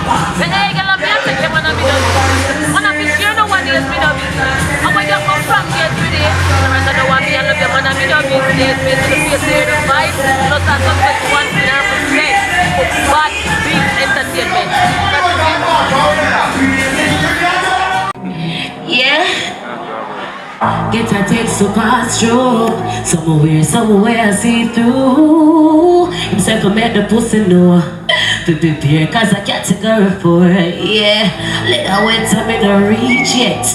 The egg and me take them on a bit of business. Man, I be sure no one is me no business. And when you come from here today, the rest of the one me and love them on a bit of business. Me to the face here the fight. Not that something one thing I have to say. But big entertainment. Yeah. Get a text to pass through. Somewhere see through. Himself to make the pussy know. Prepare cause I category for it. Yeah. Let her wait till me don't reach yet.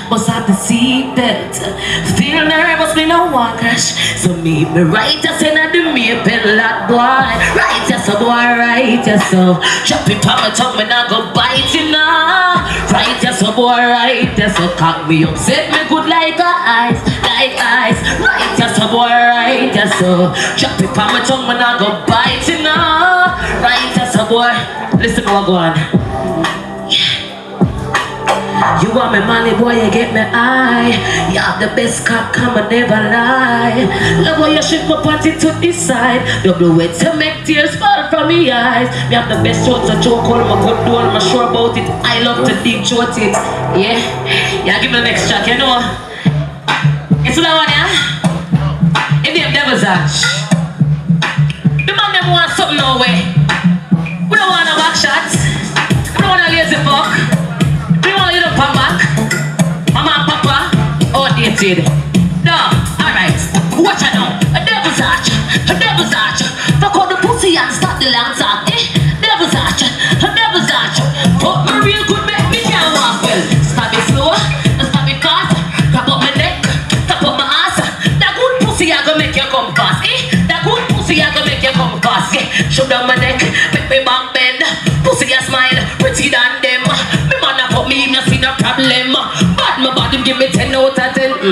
Must have the seatbelt. Feel nervous, me no one crash. So me right just in the maple lot boy. Right just so boy, right just so. Drop it on my tongue, me not go bite you now. Right just so boy, right just so. Cock me up, set me good like ice, like ice. Right just so boy, right just so. Drop it on my tongue, me not go bite you now. Right just so boy. Listen what go on. You want me money, boy, you get me high. You have the best cock, come and never lie. Love how you shift my party to this side. Double weight to make tears fall from me eyes. Me have the best shots, a joke, all my good door, I'm sure about it. I love to dig throat it. Yeah? Yeah, give me the next track, you know. It's that one, yeah? In the Devil's Arch. The man them want something no way. We don't want no back shots. We don't want a lazy fuck. You don't come back, mama and papa, outdated. No, alright, watch it now. A devil's arch, a devil's arch. Fuck out the pussy and start the long talk, eh? Devil's arch, a devil's arch. Fuck me real good, make me can't walk well. Stab it slow, stab it fast. Tap up my neck, tap up my ass. That good pussy I gonna make you come fast, eh? That good pussy I gonna make you come fast, eh? Show down my neck, make me back bend. Pussy a smile, pretty than them. Me not see no problem. But my body give me 10 out of 10.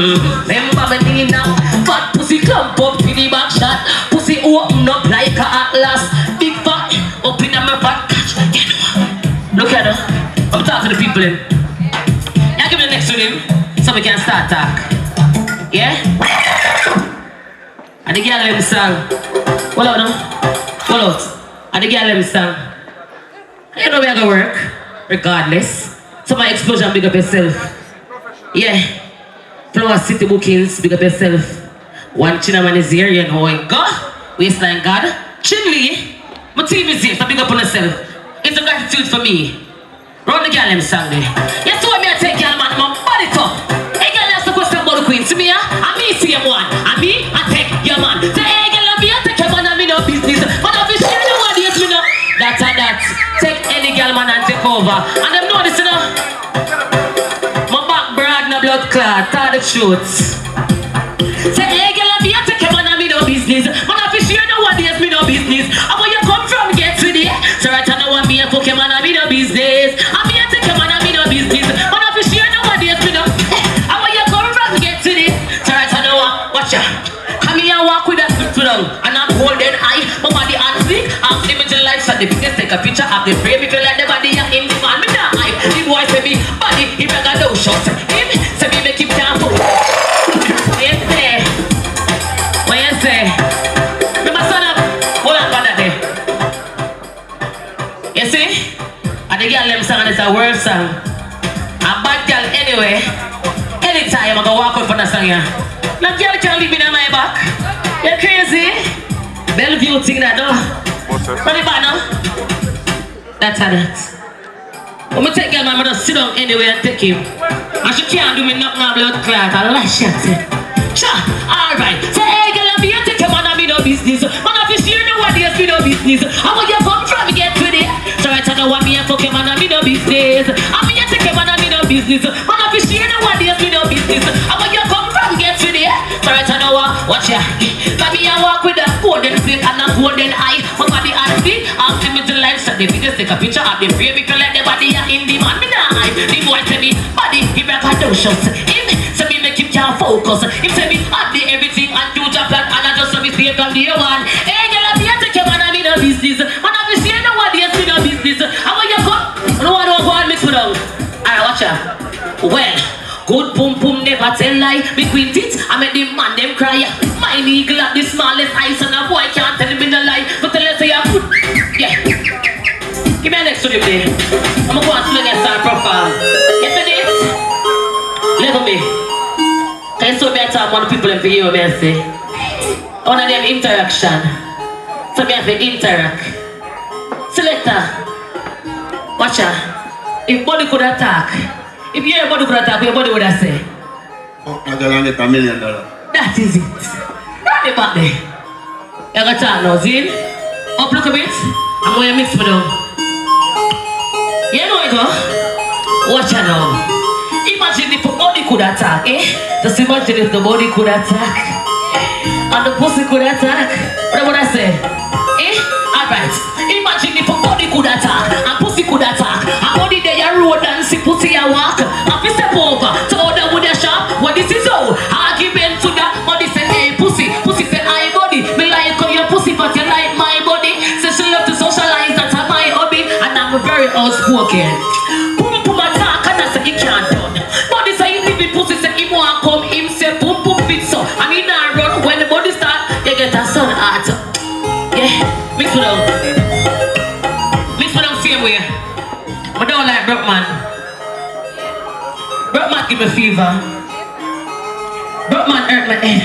Remember me Nina. Fat pussy clump up in the back shot. Pussy open up like a atlas. Big fat up in my fat catch. Look at her. I'm talking to the people in. Yeah, give me the next one him. So we can start talk. Yeah? And the girl them song. Hold out now. Hold out. And the girl them song. You know we are gonna work. Regardless. So my explosion, big up yourself. Yeah. Flower City bookings, big up yourself. One Chinnaman is here, you know it. Go. Waistline God. Chinley. My team is here, so big up on yourself. It's a gratitude for me. Run the girl them song there. You saw me I take y'all man, my body top. Hey girl, that's the question about the queen. See me, I me see him one. And me, I take your man. Say hey girl, I take your man and me no business. But if you share the one, yes me no. That's a that. Take any girl man and take over. And them know this, you know. My back broad, no blood clot, all the shoots. Say, hey girl, I take your man and me no business. Man, if you share no one, yes me no business. And where you come from, get to there. So right now, want me a fuck your man and me no business. And me a take your man and me no business. Man, if you share no one, yes me no. And where you come from, get to there. So right now, watch ya. Come here and walk with that foot down. And I'm holding eye, my body and sleep. I'm imaging life, so the biggest take a picture of the frame. If you like the body, you're in the man, me not hype. The boy say me, body, he bring a no shot. Him, say me make him down for. What you say? What you say? Me my son up, hold on for that day. You see? And the girl them song and it's a world song. A bad girl anyway. Anytime I go walk out for the song here. No girl can leave me in my back. You crazy? Bellevue thing that no. Run it back now. That's how that. When I take girl, my mother sit down anyway and take him. And she can't do me nothing on blood clot. I lash at it. Sure, alright. Say, hey girl, I'm here to take your man and me no business. Man, if you share no one, yes, me no business. And when you come from, get to it. So right now, want me and fuck your man and me no business. I'm here to take your man and me no business. Man, if you share no one, yes, me no business. And when you come from, get to it. So right now, watch ya. Let me walk with a golden plate and a golden eye. My body and feet, I'm timid to life. So the videos take a picture of the frame. If you like the body, you're in the man. Me nah hype. The boy tell me, body, he back a no shots. Him, so me make him can't focus. Him tell me, I do everything and do job plan. And I just so me stay from the one. Hey, girl, I'm here to take your man and me no business. Man, if you see no one, yes, me no business. And when you come, I don't want to go and mix with them. Alright, watch ya. Well, good boom boom never tell lie. Me quint it, I make the man them cry. My eagle have the smallest eyes and a boy can't tell me no lie. But tell us say you're good. Yeah. Give me a next one. with me. I'm gonna go and swing and start perform. You see this? Level me. Can you show me a time one people in you, me and say? One of them interaction. So me have to interact. Selector. Watch out. If body could attack, if your body could attack, your body would have say. Oh, I'm gonna get $1 million. That is it. Run it back there. You got that now, see? Up look a bit. I'm going to mix for them. You know it, go? Watch out now. Imagine if the body could attack, eh? Just imagine if the body could attack. And the pussy could attack. What would I say? Eh? Alright. Imagine if a body could attack and pussy could attack. A body there you road and see pussy a walk. And we step over to other with a shop. What this is all. Argument to that. Body say, hey pussy. Pussy say, I body. Me like your pussy but you like my body. Say she love to socialize. That's my hobby. And I'm very outspoken. Boom boom attack and I say he can't done. Body say he leave pussy say he want come. Him say boom boom fit so. And he not run when the body start. You get a son heart. Yeah. Mix it up. Mix it up same way. I don't like broke man. Broke man give me fever. Broke man hurt my head.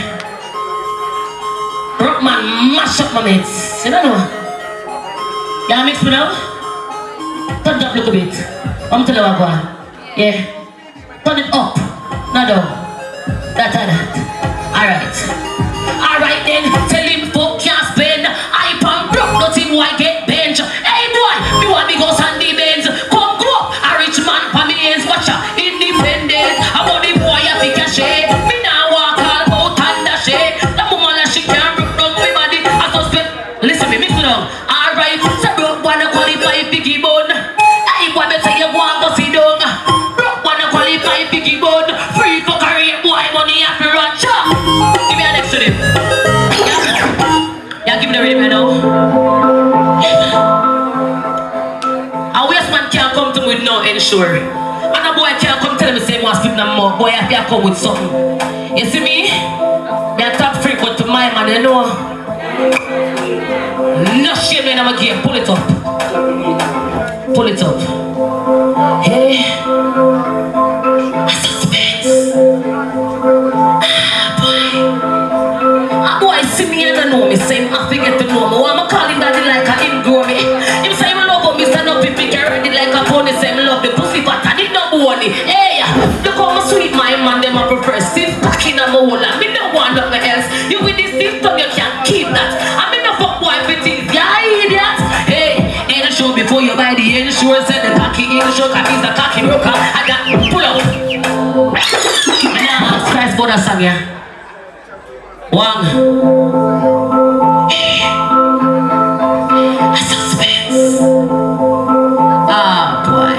Broke man mash up my mates. You don't know? Yeah, mix it up. Turn it up a little bit. I'm telling you what I want. Yeah. Turn it up. Not down. That. Alright. Alright then. Tell him fuck can't spend. I pan broke. Nothing why get bench. Hey boy. Me want me go Sandy Benz. Come go up. A rich man for me hands. Watch out. Independent. About the boy I think I shade. Me now walk all out and dash it. The woman that she can't broke down my body. I suspect. Listen me. Mix it up. Alright. So broke wanna qualify piggy bone. Hey boy better you go and go sit down. Broke wanna qualify piggy bone. Free for career boy money have to run. Chop. Give me a next to them. Yeah, give me the rhythm now. A waste man can't come to me with no ensure. And a boy can't come tell me say he wants to spit no more. Boy have to come with something. You see me? Me a top freak but to my man, you know. No shame in my game. Pull it up. Pull it up. Hey. Suspense. Boy, see me and I know me, say I forget to know me. Why am I calling daddy like a him grow me? Him say me love me, stand up, he pick ready like a pony. Say me love the pussy, but I did not bony. Hey, look how my sweet my man, them I prefer stiff back in my hole. And me don't want nothing else. You with this stiff tongue, you can't keep that. I mean no fuck boy for things, yeah idiot. Hey, ain't a show before you buy the insurance and the cocky in the show, cause he's a cocky broker. I got pull up. And now ask Christ for the song, yeah. One. Suspense. Ah, boy.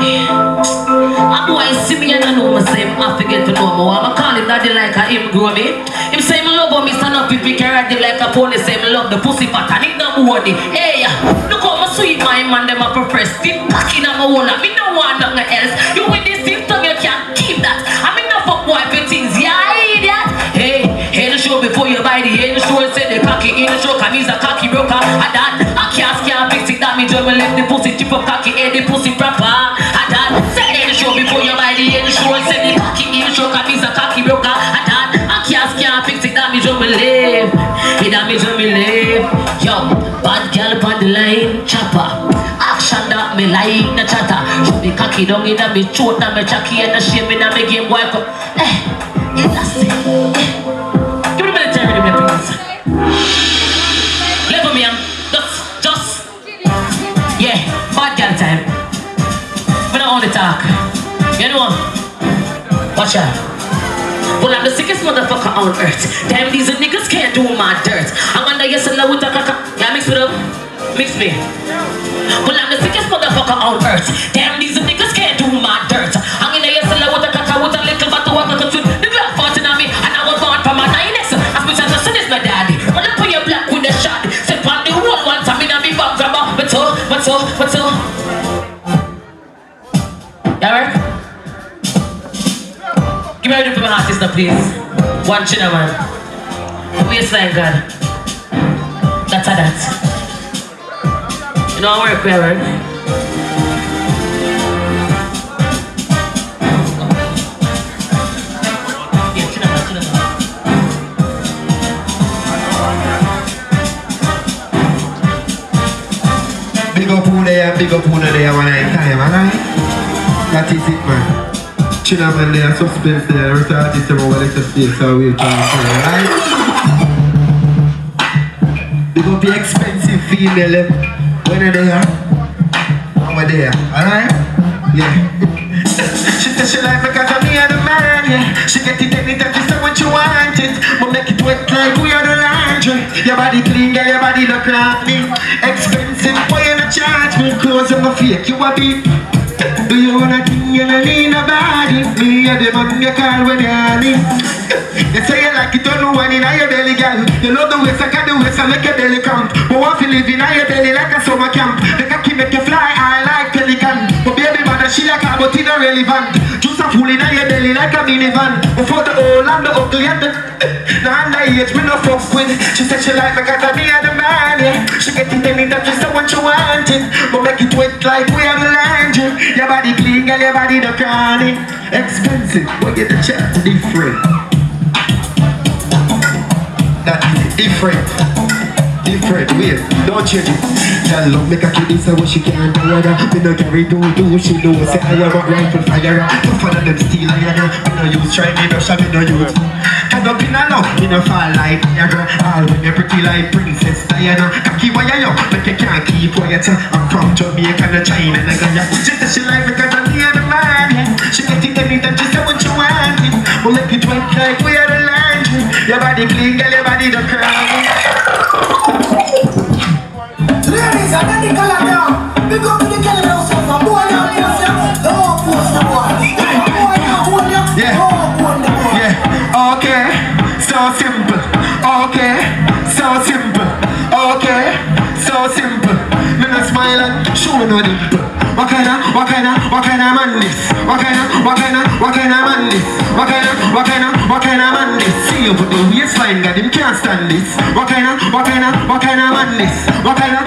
A boy see me and I know myself. I forget to know me. I'm calling daddy like a him grow me. Him say me love me stand up, he pick ready like a pony. Say me love the pussy but I need no money. Hey, look how my sweet my man them I prefer stiff back in my hole. I mean no want nothing else. You with this stiff tongue you can't keep that. I mean no fuck boy for things, yeah idiot. Hey. In the show before you buy the insurance, say the cocky in the show, cause he's a cocky broker. And that, I can't fix it, that me just will left the pussy tip of cocky and the pussy proper. And that, say in the show before you buy the insurance, say the cocky in the show, cause he's a cocky broker. And that, I can't fix it, that me just will live. That me just will live. Yo, bad girl on the line, chopper. Action that me like the chatter. Show me cocky down in me throat, and me chucky and the shame in me game boy. That's it. Level me, I'm just, yeah, bad girl time. We don't only talk. You know, watch out. Well, I'm the sickest motherfucker on earth. Damn, these niggas can't do my dirt. I'm under your cellar with a caca. Yeah, mix me up. Mix me. Well, I'm the sickest motherfucker on earth. Damn, these niggas can't do my dirt. I'm in your cellar with a caca with a little bit of water to the glass farting on me. And I was born from my 9X. As much as the son is my daddy. Run up on your black with a shot. Step on the wall one time in a big bum grabber. What's up? You alright? Give me a rhythm for my artist now, please. One Chinnaman. Waistline, God. That's a that. You know I work, we work. Big up who there, big up who there one night time, alright? That is it, man. Chinnaman there, Suspense there, the rest of the artists over there to stay, so we'll try to play, alright? Big up the expensive female, when are they here? Over there, alright? Yeah. She said she like because of me and the man, yeah. She get it anytime she say what you want it. But make it wet like we are the laundry. Your body clean, girl, your body look like me. Expensive, boy, you not charge me. Clothes on my fake, you a beat. Do you wanna think you don't need nobody? Me and the man you call when you're me. You say you like it on the one in your belly, girl. You love the waist, I got the waist, I make your belly count. But want to live in your belly like a summer camp. The cocky make you fly, I like pelican. But baby mother, she like her, but it not relevant. Juice a fool in your belly like a minivan. Before the old and the ugly and the underage, me no fuck with. She said she like me cause I me and the man, yeah. She get it anytime she say what you want it. But make it wet like we are the laundry. Your body clean, girl, your body the chronic. Expensive, but get the check different. That is different. Different, wait, don't change it. That love make a kid this what she can't do other. Me no carry do, she know. Say I am a rifle fire. Tougher than them steel iron. Me no use try me no shot, me no use. Cause up in a love, me no fall like Niagara. All when you pretty like Princess Diana. Cocky wire yo, but you can't keep quiet. I'm from Jamaica, no China, no Gaya. She said she like me cause I'm me and the man, yeah. She get it anytime, she say what you want it. But make it wet like we are the laundry. Your body clean, girl, your body the crown. Ladies, I got the color down. We go to the color down, so from boy down here, don't post the boy. Boy down, boy down, yeah. Okay, so simple. Okay, so simple. Okay, so simple. Me no smile and show no dimple. What kind of man this? What kind of man this? What kind of man this? See you put the waistline, God, him can't stand this. What kind of man this? What kind of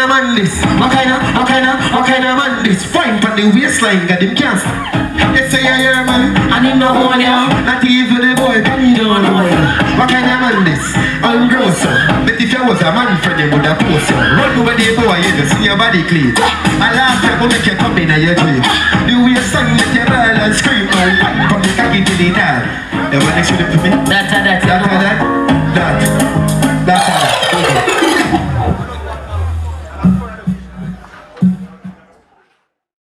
man this? What kind of man this? Fine for the waistline, God, him can't stand. Yes, say I hear man, and him no hold ya. Not even the boy, can you don't know ya. What kind of man this? I'm gross, but if you was a man friend, you would have post ya. Run over the boy, you just see your body clean. And last time, make you come in and you dream. The waistline make you ball and scream. From the cocky to the top. You want to shoot it for me? That's